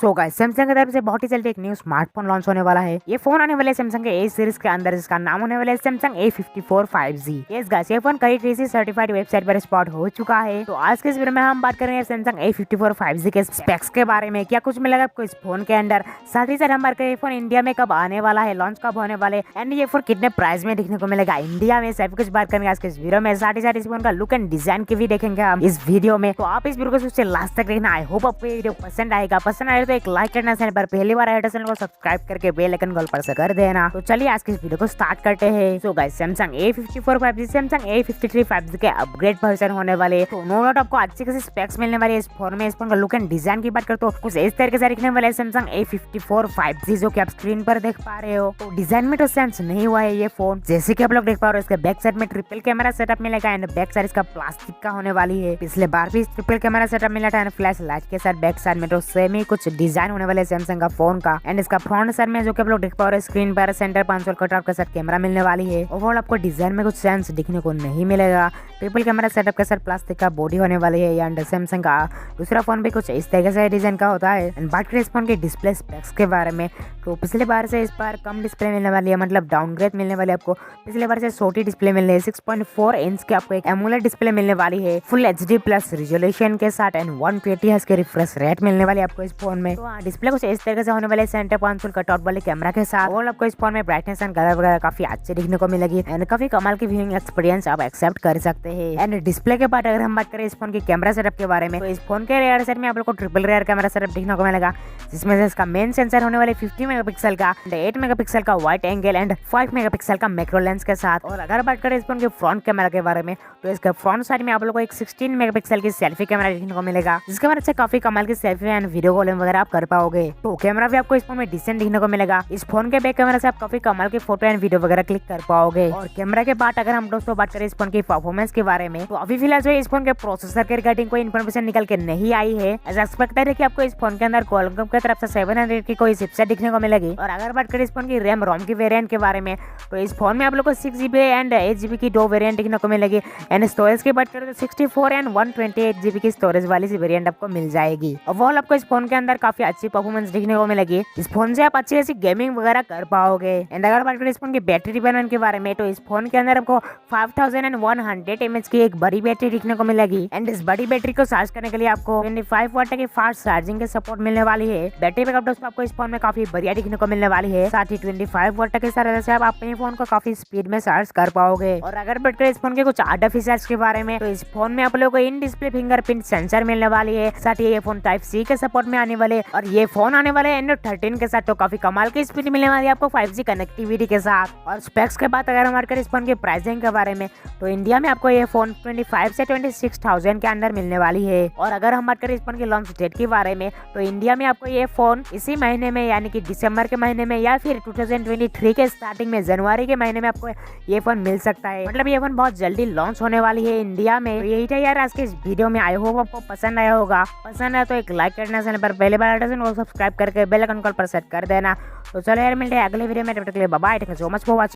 So guys Samsung की तरफ से बहुत ही जल्दी एक न्यू स्मार्टफोन लॉन्च होने वाला है। ये फोन आने वाले है सैमसंग के ए सीरीज के अंदर, जिसका नाम होने वाला है Samsung A54 5G। Yes guys, ये फोन कई ट्रेसी सर्टिफाइड वेबसाइट पर स्पॉट हो चुका है। तो आज के इस वीडियो में हम बात करेंगे सैमसंग A54 5G के स्पेक्स के बारे में, क्या कुछ मिलेगा आपको इस फोन के अंदर। साथ ही साथ हम बात करेंगे फोन इंडिया में कब आने वाला है, लॉन्च कब होने वाले, एंड ये फोन कितने प्राइस में दिखने को मिलेगा इंडिया में, सब कुछ बात करेंगे आज के इस वीडियो में। साथ ही साथ इस फोन का लुक एंड डिजाइन की भी देखेंगे हम इस वीडियो में। तो आप इस वीडियो को सबसे लास्ट तक देखना। आई होप आपको ये वीडियो पसंद आएगा। पसंद आए तो एक लाइक करना, चैनल पर पहली बार आए तो चैनल को सब्सक्राइब करके बेल आइकन कॉल पर से कर देना। तो चलिए आज की इस वीडियो को स्टार्ट करते हैं। So guys, Samsung A54 5G Samsung A53 5G के अपग्रेड वर्जन होने वाले। तो नो डाउट आपको अच्छी खासी स्पेक्स मिलने वाली है इस फोन में। इस फोन का लुक एंड डिजाइन की बात करते हो कुछ इस तरीके से दिखने वाला है सैमसंग A54 5G, जो कि आप स्क्रीन पर देख पा रहे हो। तो डिजाइन में तो सेंस नहीं हुआ है ये फोन, जैसे कि आप लोग देख पा रहे हो। इसके बैक साइड में ट्रिपल कैमरा सेटअप मिलेगा एंड बैक साइड इसका प्लास्टिक का होने वाली है। पिछले बार भी ट्रिपल कैमरा सेटअप मिला था एंड फ्लैश लाइट के साथ बैक साइड में तो सेम ही कुछ डिजाइन होने वाले सैमसंग का फोन का। एंड इसका फ्रंट साइड में जो कि आप लोग देख पा रहे हो स्क्रीन पर सेंटर 500 कटआउट के साथ कैमरा मिलने वाली है। ओवरऑल आपको डिजाइन में कुछ सेंस दिखने को नहीं मिलेगा। ट्रिपल कैमरा सेटअप के साथ प्लास्टिक का बॉडी होने वाली है। एंड सैमसंग का दूसरा फोन भी कुछ इस तरीके से डिजाइन का होता है। एंड बात करें इस फोन के डिस्प्ले स्पेक्स के बारे में, तो पिछले बार से इस बार कम डिस्प्ले मिलने वाली है, मतलब डाउनग्रेड मिलने वाली है आपको। पिछले बार से छोटी डिस्प्ले मिलने है, 6.4 इंच की आपको एक एमोलेड डिस्प्ले मिलने वाली है, फुल HD प्लस रिजोल्यूशन के साथ एंड 120 हर्ट्ज के रिफ्रेश रेट मिलने वाली है आपको इस फोन में। तो डिस्प्ले कुछ इस तरीके से होने वाले सेंटर 500 कटआउट वाले कैमरा के साथ। और आपको इस फोन में ब्राइटनेस एंड कलर वगैरह काफी अच्छे दिखने को मिलेगी एंड काफी कमाल की व्यूइंग एक्सपीरियंस आप एक्सेप्ट कर सकते हैं। एंड डिस्प्ले के बाद अगर हम बात करें इस फोन की कैमरा सेटअप के बारे में, तो इस फोन के रेयर साइड में आप लोग को ट्रिपल रेयर कैमरा सेटअप दिखने को मिलेगा, जिसमें से इसका मेन सेंसर होने वाले 50 मेगापिक्सल का, 8 मेगापिक्सल का वाइड एंगल एंड 5 मेगापिक्सल का मैक्रो लेंस के साथ। और अगर बात करें इस फोन के फ्रंट कैमरा के बारे में, तो इसके फ्रंट साइड में आप लोग को एक 16 मेगापिक्सल की सेल्फी कैमरा देखने को मिलेगा, जिसके मदद से काफी कमाल की सेल्फी एंड वीडियो कॉलिंग वगैरह आप कर पाओगे। तो कैमरा भी आपको इस फोन में डिसेंट दिखने को मिलेगा। इस फोन के बैक कैमरा से आप काफी कमाल की फोटो एंड वीडियो वगैरह क्लिक कर पाओगे। और कैमरा के बाद अगर हम दोस्तों बात करें इस फोन की परफॉर्मेंस के बारे में, तो अभी फिलहाल जो इस फोन के प्रोसेसर के रिगार्डिंग कोई इन्फॉर्मेशन निकल के नहीं आई है। ऐसा एक्सपेक्टेड है कि आपको इस फोन के अंदर क्वालकॉम की तरफ से 700 की कोई चिपसेट दिखने को मिलेगी। और अगर बात करें इस फोन की रैम रोम की वेरिएंट के बारे में, तो इस फोन में आप लोग को 6GB एंड 8GB की दो वेरिएंट दिखने को मिलेगी। एंड स्टोरेज की बात करें तो 64 एंड 128GB की स्टोरेज वाली वेरिएंट आपको मिल जाएगी। ओवरऑल आपको इस फोन के अंदर काफी अच्छी परफॉर्मेंस दिखने को मिलेगी। इस फोन से आप अच्छी अच्छी गेमिंग वगैरह कर पाओगे। एंड अगर बात करें इस फोन की बैटरी रिक्वायरमेंट के बारे में, तो इस फोन के अंदर आपको 5100 mAh की एक बड़ी बैटरी दिखने को मिलेगी। एंड इस बड़ी बैटरी को चार्ज करने के लिए आपको 25 वाट की फास्ट चार्जिंग के सपोर्ट मिलने वाली है। बैटरी बैकअप दोस्तों आपको इस फोन में काफी बढ़िया दिखने को मिलने वाली है। साथ ही 25 वाट के साथ आप अपने फोन को काफी स्पीड में चार्ज कर पाओगे। और अगर बात करें इस फोन के कुछ अदर फीचर्स के बारे में, तो इस फोन में आप लोगों को इन डिस्प्ले फिंगरप्रिंट सेंसर मिलने वाली है। साथ ही ये फोन Type-C के सपोर्ट में आने वाले, और ये फोन आने वाले Android 13 के साथ, तो काफी कमाल की स्पीड मिलने वाली है आपको 5G कनेक्टिविटी के साथ। और स्पेक्स के बाद अगर हम बात करें इस फोन की प्राइसिंग के बारे में, तो इंडिया में आपको ये फोन 25 से 26,000 के अंदर मिलने वाली है। और अगर हम बात करें इस फोन की लॉन्च डेट के बारे में, तो इंडिया में आपको ये फोन इसी महीने में, यानी कि दिसंबर के महीने में, या फिर 2023 के स्टार्टिंग में जनवरी के महीने में आपको ये फोन मिल सकता है। मतलब ये फोन बहुत जल्दी लॉन्च होने वाली है इंडिया में। तो यही था यार आज के इस वीडियो में। आई होप आपको पसंद आया होगा। पसंद आया तो एक लाइक करना, चैनल पर पहले बार सब्सक्राइब करके बेल आइकन कॉल पर सेट कर देना। तो चलो यार, मिलते हैं अगले वीडियो में। तब तक के लिए bye bye. Thank you so much for watching.